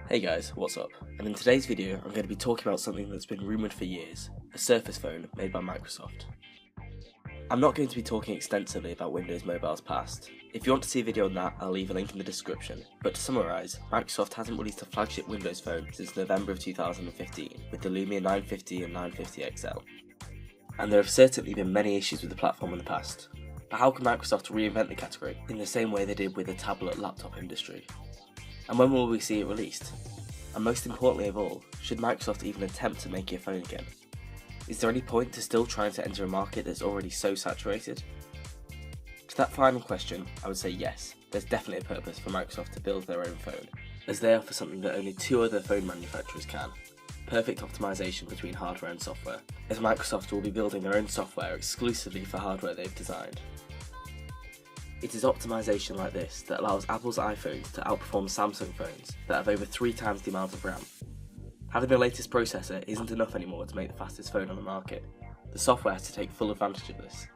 Hey guys, what's up? And in today's video I'm going to be talking about something that's been rumoured for years, a Surface phone made by Microsoft. I'm not going to be talking extensively about Windows Mobile's past. If you want to see a video on that, I'll leave a link in the description. But to summarise, Microsoft hasn't released a flagship Windows phone since November of 2015 with the Lumia 950 and 950 XL. And there have certainly been many issues with the platform in the past. But how can Microsoft reinvent the category in the same way they did with the tablet laptop industry? And when will we see it released? And most importantly of all, should Microsoft even attempt to make it a phone again? Is there any point to still trying to enter a market that's already so saturated? To that final question, I would say yes, there's definitely a purpose for Microsoft to build their own phone, as they offer something that only two other phone manufacturers can: perfect optimization between hardware and software, as Microsoft will be building their own software exclusively for hardware they've designed. It is optimization like this that allows Apple's iPhones to outperform Samsung phones that have over 3 times the amount of RAM. Having the latest processor isn't enough anymore to make the fastest phone on the market. The software has to take full advantage of this.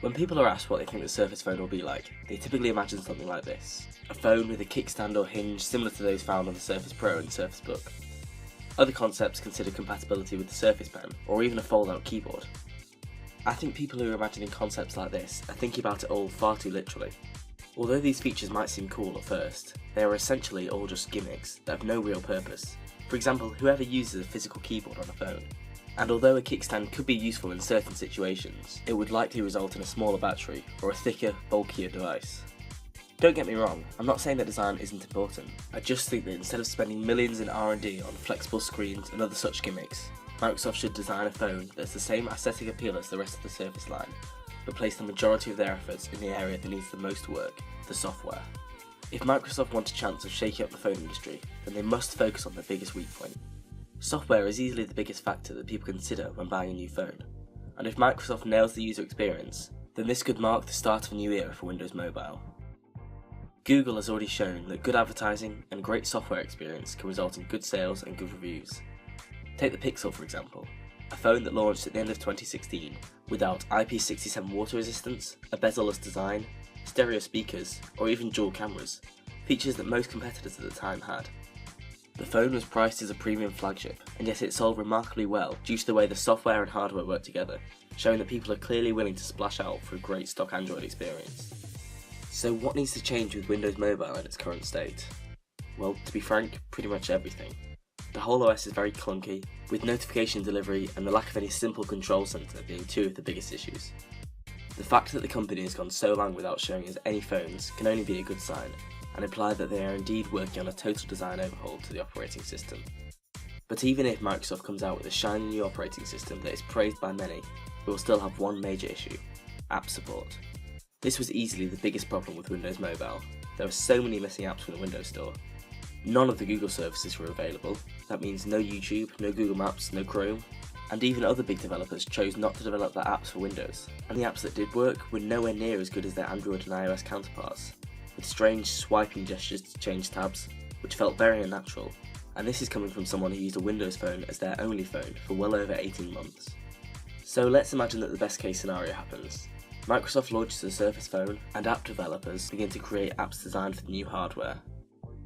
When people are asked what they think the Surface phone will be like, they typically imagine something like this: a phone with a kickstand or hinge similar to those found on the Surface Pro and Surface Book. Other concepts consider compatibility with the Surface Pen, or even a fold-out keyboard. I think people who are imagining concepts like this are thinking about it all far too literally. Although these features might seem cool at first, they are essentially all just gimmicks that have no real purpose. For example, whoever uses a physical keyboard on a phone? And although a kickstand could be useful in certain situations, it would likely result in a smaller battery or a thicker, bulkier device. Don't get me wrong, I'm not saying that design isn't important. I just think that instead of spending millions in R&D on flexible screens and other such gimmicks, Microsoft should design a phone that's the same aesthetic appeal as the rest of the Surface line, but place the majority of their efforts in the area that needs the most work: the software. If Microsoft want a chance of shaking up the phone industry, then they must focus on the biggest weak point. Software is easily the biggest factor that people consider when buying a new phone, and if Microsoft nails the user experience, then this could mark the start of a new era for Windows Mobile. Google has already shown that good advertising and great software experience can result in good sales and good reviews. Take the Pixel for example, a phone that launched at the end of 2016 without IP67 water resistance, a bezel-less design, stereo speakers, or even dual cameras, features that most competitors at the time had. The phone was priced as a premium flagship, and yet it sold remarkably well due to the way the software and hardware work together, showing that people are clearly willing to splash out for a great stock Android experience. So what needs to change with Windows Mobile in its current state? Well, to be frank, pretty much everything. The whole OS is very clunky, with notification delivery and the lack of any simple control center being two of the biggest issues. The fact that the company has gone so long without showing us any phones can only be a good sign, and imply that they are indeed working on a total design overhaul to the operating system. But even if Microsoft comes out with a shiny new operating system that is praised by many, we will still have one major issue: app support. This was easily the biggest problem with Windows Mobile. There are so many missing apps from the Windows Store. None of the Google services were available. That means no YouTube, no Google Maps, no Chrome, and even other big developers chose not to develop their apps for Windows, and the apps that did work were nowhere near as good as their Android and iOS counterparts, with strange swiping gestures to change tabs, which felt very unnatural, and this is coming from someone who used a Windows phone as their only phone for well over 18 months. So let's imagine that the best case scenario happens. Microsoft launches a Surface phone, and app developers begin to create apps designed for the new hardware.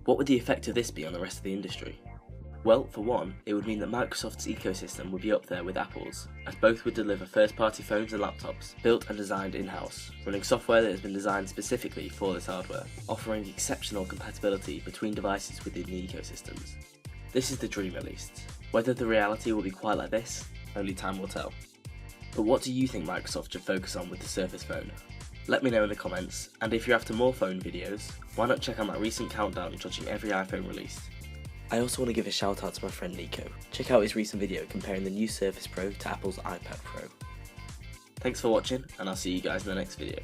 What would the effect of this be on the rest of the industry? Well, for one, it would mean that Microsoft's ecosystem would be up there with Apple's, as both would deliver first-party phones and laptops, built and designed in-house, running software that has been designed specifically for this hardware, offering exceptional compatibility between devices within the ecosystems. This is the dream at least. Whether the reality will be quite like this, only time will tell. But what do you think Microsoft should focus on with the Surface phone? Let me know in the comments, and if you're after more phone videos, why not check out my recent countdown judging every iPhone released. I also want to give a shout out to my friend Nico. Check out his recent video comparing the new Surface Pro to Apple's iPad Pro. Thanks for watching, and I'll see you guys in the next video.